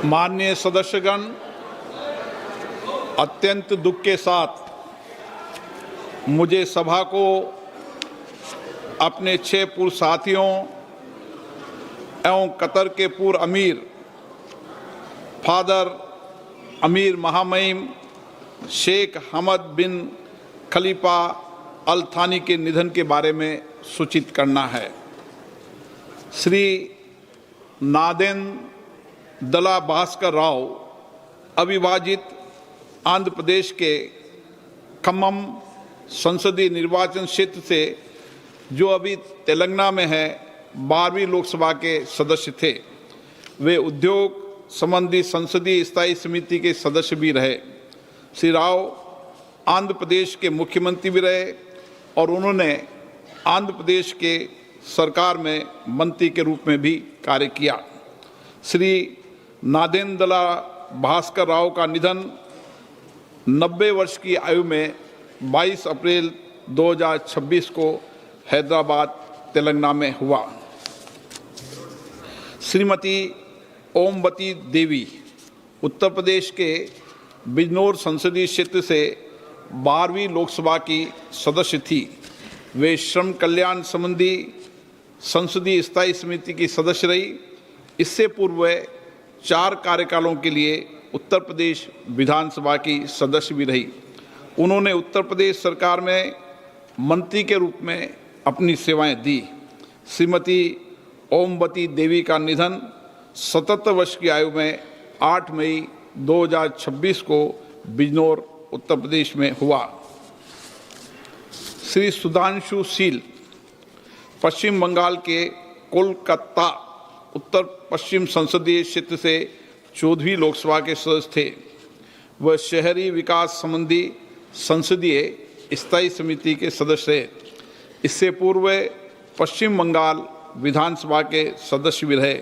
माननीय सदस्यगण, अत्यंत दुख के साथ मुझे सभा को अपने 6 पूर्व साथियों एवं कतर के पूर्व अमीर फादर अमीर महामहिम शेख हमद बिन खलीफा अल थानी के निधन के बारे में सूचित करना है। श्री नादेन दला भास्कर राव अविभाजित आंध्र प्रदेश के खम्मम संसदीय निर्वाचन क्षेत्र से, जो अभी तेलंगाना में है, 12वीं लोकसभा के सदस्य थे। वे उद्योग संबंधी संसदीय स्थायी समिति के सदस्य भी रहे। श्री राव आंध्र प्रदेश के मुख्यमंत्री भी रहे और उन्होंने आंध्र प्रदेश के सरकार में मंत्री के रूप में भी कार्य किया। श्री नादेन दला भास्कर राव का निधन 90 वर्ष की आयु में 22 अप्रैल 2026 को हैदराबाद तेलंगाना में हुआ। श्रीमती ओमवती देवी उत्तर प्रदेश के बिजनौर संसदीय क्षेत्र से 12वीं लोकसभा की सदस्य थी। वे श्रम कल्याण संबंधी संसदीय स्थायी समिति की सदस्य रही। इससे पूर्व वे 4 कार्यकालों के लिए उत्तर प्रदेश विधानसभा की सदस्य भी रही। उन्होंने उत्तर प्रदेश सरकार में मंत्री के रूप में अपनी सेवाएं दी। श्रीमती ओमवती देवी का निधन 77 वर्ष की आयु में 8 मई 2026 को बिजनौर उत्तर प्रदेश में हुआ। श्री सुधांशु शील पश्चिम बंगाल के कोलकाता उत्तर पश्चिम संसदीय क्षेत्र से 14वीं लोकसभा के सदस्य थे। वह शहरी विकास संबंधी संसदीय स्थायी समिति के सदस्य थे। इससे पूर्व पश्चिम बंगाल विधानसभा के सदस्य भी रहे।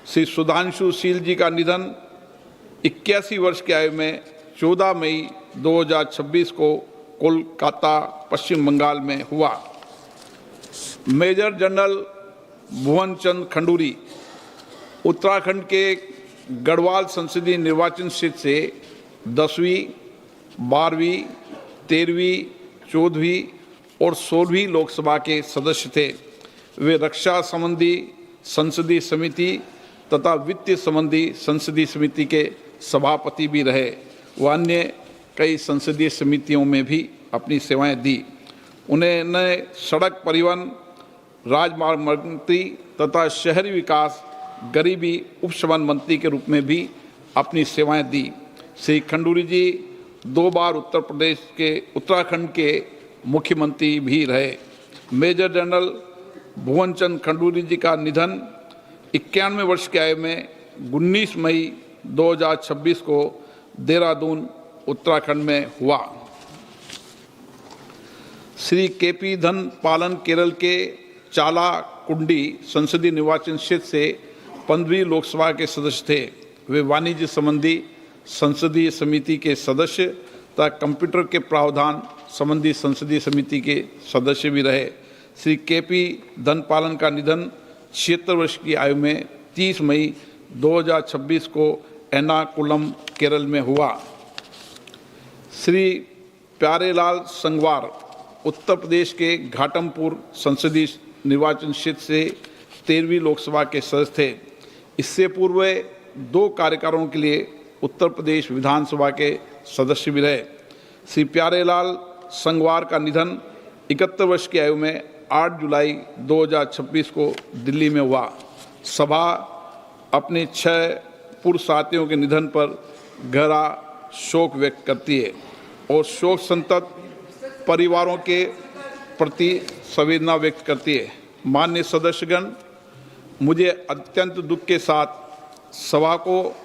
श्री सुधांशु शील जी का निधन 81 वर्ष की आयु में 14 मई 2026 को कोलकाता पश्चिम बंगाल में हुआ। मेजर जनरल भुवन चंद खंडूरी उत्तराखंड के गढ़वाल संसदीय निर्वाचन क्षेत्र से 10वीं, 12वीं, 13वीं, 14वीं और 16वीं लोकसभा के सदस्य थे। वे रक्षा संबंधी संसदीय समिति तथा वित्त संबंधी संसदीय समिति के सभापति भी रहे। वह अन्य कई संसदीय समितियों में भी अपनी सेवाएं दी। उन्होंने सड़क परिवहन, राजमार्ग मंत्री तथा शहरी विकास गरीबी उपशमन मंत्री के रूप में भी अपनी सेवाएं दी। श्री खंडूरी जी 2 बार उत्तराखंड के मुख्यमंत्री भी रहे। मेजर जनरल भुवन चंद खंडूरी जी का निधन 91 वर्ष की आयु में 19 मई 2026 को देहरादून उत्तराखंड में हुआ। श्री केपी धन पालन केरल के चाला कुंडी संसदीय निर्वाचन क्षेत्र से 15वीं लोकसभा के सदस्य थे। वे वाणिज्य संबंधी संसदीय समिति के सदस्य तथा कंप्यूटर के प्रावधान संबंधी संसदीय समिति के सदस्य भी रहे। श्री केपी धन पालन का निधन 76 वर्ष की आयु में 30 मई 2026 को एर्नाकुलम केरल में हुआ। श्री प्यारेलाल संगवार उत्तर प्रदेश के घाटमपुर संसदीय निर्वाचन क्षेत्र से 13वीं लोकसभा के सदस्य थे। इससे पूर्व 2 कार्यकालों के लिए उत्तर प्रदेश विधानसभा के सदस्य भी रहे। श्री प्यारेलाल संगवार का निधन 71 वर्ष की आयु में 8 जुलाई 2026 को दिल्ली में हुआ। सभा अपने 6 पूर्व साथियों के निधन पर गहरा शोक व्यक्त करती है और शोक संतप्त परिवारों के प्रति संवेदना व्यक्त करती है। माननीय सदस्यगण, मुझे अत्यंत दुख के साथ सभा को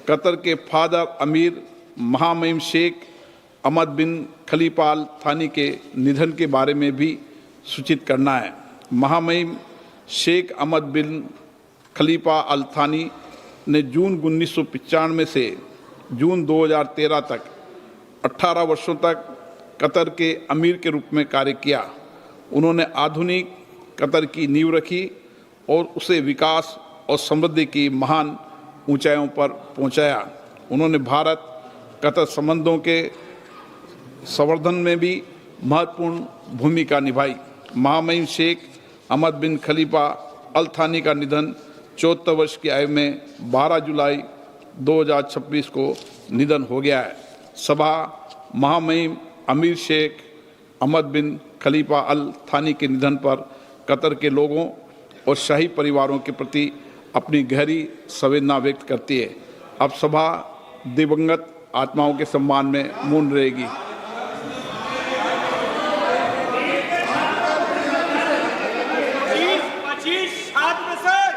कतर के फादर अमीर महामहिम शेख अहमद बिन खलीफा अल थानी के निधन के बारे में भी सूचित करना है। महामहिम शेख अहमद बिन खलीफा अल थानी ने जून 1995 से जून 2013 तक 18 वर्षों तक कतर के अमीर के रूप में कार्य किया। उन्होंने आधुनिक कतर की नींव रखी और उसे विकास और समृद्धि की महान ऊंचाइयों पर पहुंचाया। उन्होंने भारत कतर संबंधों के संवर्धन में भी महत्वपूर्ण भूमिका निभाई। महामहिम शेख अहमद बिन खलीफा अल थानी का निधन 74 वर्ष की आयु में 12 जुलाई 2026 को निधन हो गया है। सभा महामहिम अमीर शेख अहमद बिन खलीफा अल थानी के निधन पर कतर के लोगों और शाही परिवारों के प्रति अपनी गहरी संवेदना व्यक्त करती है। अब सभा दिवंगत आत्माओं के सम्मान में मौन रहेगी। 25 में सर।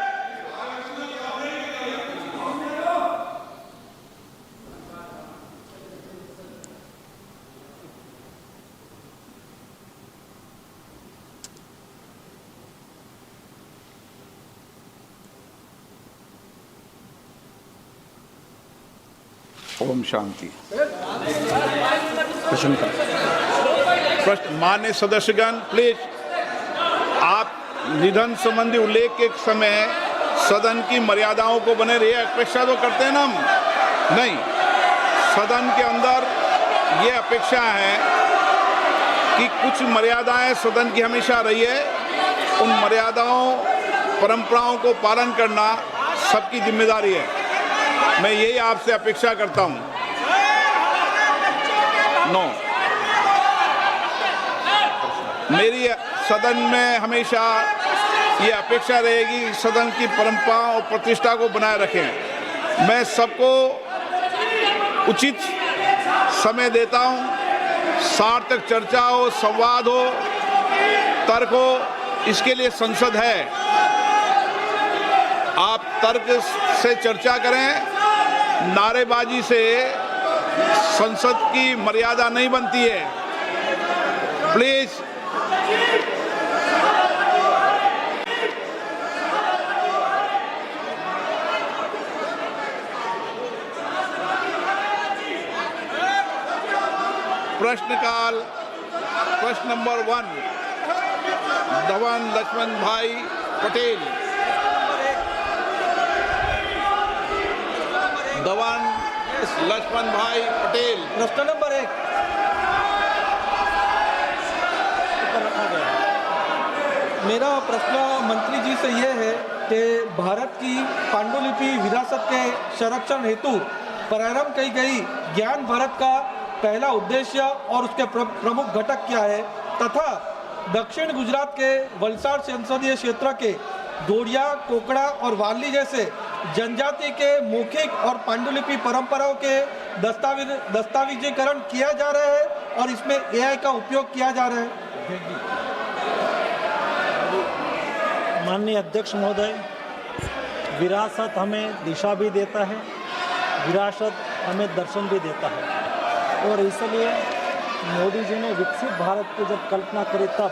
ओम शांति। प्रश्न मान्य सदस्यगण, प्लीज आप निधन संबंधी उल्लेख के समय सदन की मर्यादाओं को बने रहिए। अपेक्षा तो करते हैं ना हम, नहीं, सदन के अंदर ये अपेक्षा है कि कुछ मर्यादाएं सदन की हमेशा रही है। उन मर्यादाओं परंपराओं को पालन करना सबकी जिम्मेदारी है। मैं यही आपसे अपेक्षा करता हूं। मेरी सदन में हमेशा ये अपेक्षा रहेगी कि सदन की परंपरा और प्रतिष्ठा को बनाए रखें। मैं सबको उचित समय देता हूं, सार्थक चर्चा हो, संवाद हो, तर्क हो, इसके लिए संसद है। आप तर्क से चर्चा करें, नारेबाजी से संसद की मर्यादा नहीं बनती है। प्लीज प्रश्नकाल। प्रश्न नंबर 1 धवन लक्ष्मण भाई पटेल। धवन लक्ष्मण भाई पटेल। प्रश्न नंबर 1 मेरा प्रश्न मंत्री जी से यह है कि भारत की पांडुलिपि विरासत के संरक्षण हेतु प्रारंभ की गई ज्ञान भारत का पहला उद्देश्य और उसके प्रमुख घटक क्या है, तथा दक्षिण गुजरात के वलसाड संसदीय क्षेत्र के दोड़िया, कोकड़ा और वाली जैसे जनजाति के मौखिक और पांडुलिपि परंपराओं के दस्तावेजीकरण किया जा रहा है और इसमें एआई का उपयोग किया जा रहा है। माननीय अध्यक्ष महोदय, विरासत हमें दिशा भी देता है, विरासत हमें दर्शन भी देता है, और इसलिए मोदी जी ने विकसित भारत की जब कल्पना करी तब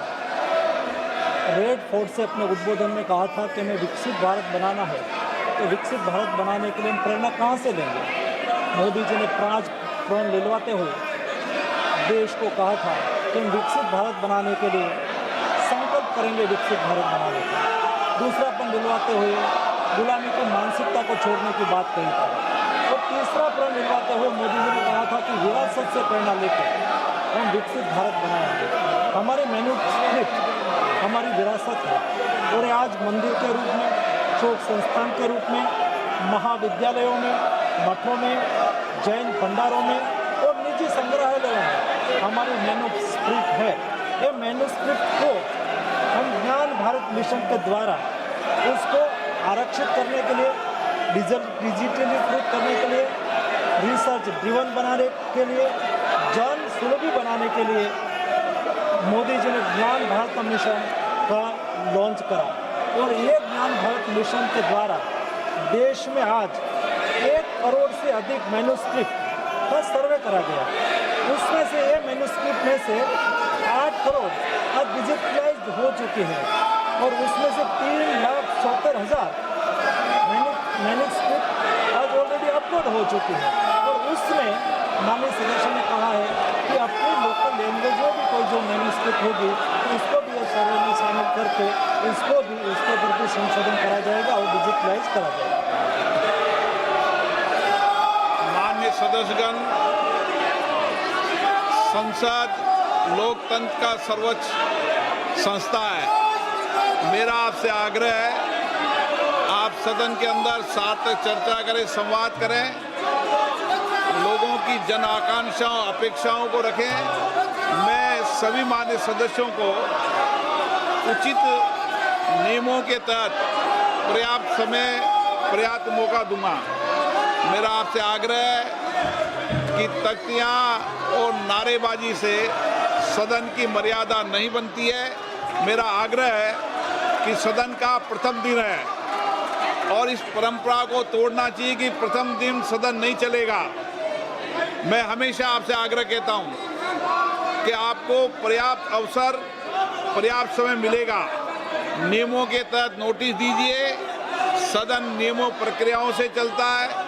रेड फोर्ट से अपने उद्बोधन में कहा था कि हमें विकसित भारत बनाना है। तो विकसित भारत बनाने के लिए हम प्रेरणा कहाँ से लेंगे? मोदी जी ने प्रण दिलवाते हुए देश को कहा था कि हम विकसित भारत बनाने के लिए संकल्प करेंगे, विकसित भारत बनाने का। दूसरापन दिलवाते हुए गुलामी की मानसिकता को छोड़ने की बात कही थी। और तीसरा प्रण दिलवाते हुए मोदी जी ने कहा था कि विरासत से प्रेरणा लेकर हम विकसित भारत बनाएंगे। हमारे मैन्युस्क्रिप्ट हमारी विरासत है, और आज मंदिर के रूप में, शोक संस्थान के रूप में, महाविद्यालयों में, मठों में, जैन भंडारों में और निजी संग्रहालयों में हमारी मैन्युस्क्रिप्ट है। ये मैन्युस्क्रिप्ट को हम ज्ञान भारत मिशन के द्वारा उसको आरक्षित करने के लिए, डिजिटलीकृत करने के लिए, रिसर्च ड्रिवन बनाने के लिए, जन सुलभी बनाने के लिए मोदी जी ने ज्ञान भारत मिशन का लॉन्च करा। और ये ज्ञान भारत मिशन के द्वारा देश में आज 1 करोड़ से अधिक मैन्युस्क्रिप्ट का सर्वे करा गया। उसमें से ये मैन्युस्क्रिप्ट में से 8 करोड़ आज डिजिटलाइज्ड हो चुके हैं, और उसमें से 3,70,000 मैन्युस्क्रिप्ट आज ऑलरेडी अपलोड हो चुके हैं। और उसमें माननीय सदस्य ने कहा है कि अपनी लोकल लैंग्वेज में भी कोई जो मैन्युस्क्रिप्ट होगी तो उसको भी इस सर्वे में शामिल करके उसको भी उसके ऊपर भी संशोधन करा जाएगा और डिजिटलाइज करा जाएगा। सदस्यगण, संसद लोकतंत्र का सर्वोच्च संस्था है। मेरा आपसे आग्रह है, आप सदन के अंदर सार्थक चर्चा करें, संवाद करें, लोगों की जन आकांक्षाओं, अपेक्षाओं को रखें। मैं सभी मान्य सदस्यों को उचित नियमों के तहत पर्याप्त समय, पर्याप्त मौका दूंगा। मेरा आपसे आग्रह है कि तख्तियां और नारेबाजी से सदन की मर्यादा नहीं बनती है। मेरा आग्रह है कि सदन का प्रथम दिन है और इस परंपरा को तोड़ना चाहिए कि प्रथम दिन सदन नहीं चलेगा। मैं हमेशा आपसे आग्रह कहता हूं कि आपको पर्याप्त अवसर, पर्याप्त समय मिलेगा। नियमों के तहत नोटिस दीजिए, सदन नियमों प्रक्रियाओं से चलता है।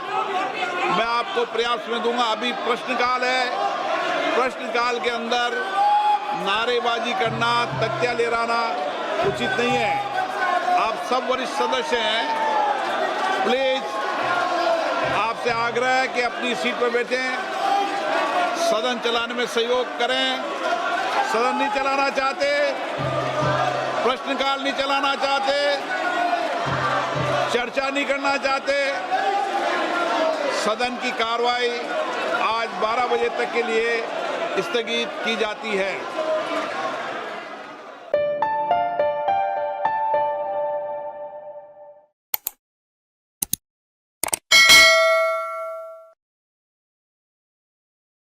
मैं आपको पर्याप्त समय दूंगा। अभी प्रश्नकाल है, प्रश्नकाल के अंदर नारेबाजी करना, तख्तियां लहराना उचित नहीं है। आप सब वरिष्ठ सदस्य हैं, प्लीज आपसे आग्रह है कि अपनी सीट पर बैठें, सदन चलाने में सहयोग करें। सदन नहीं चलाना चाहते, प्रश्नकाल नहीं चलाना चाहते, चर्चा नहीं करना चाहते, सदन की कार्रवाई आज 12 बजे तक के लिए स्थगित की जाती है।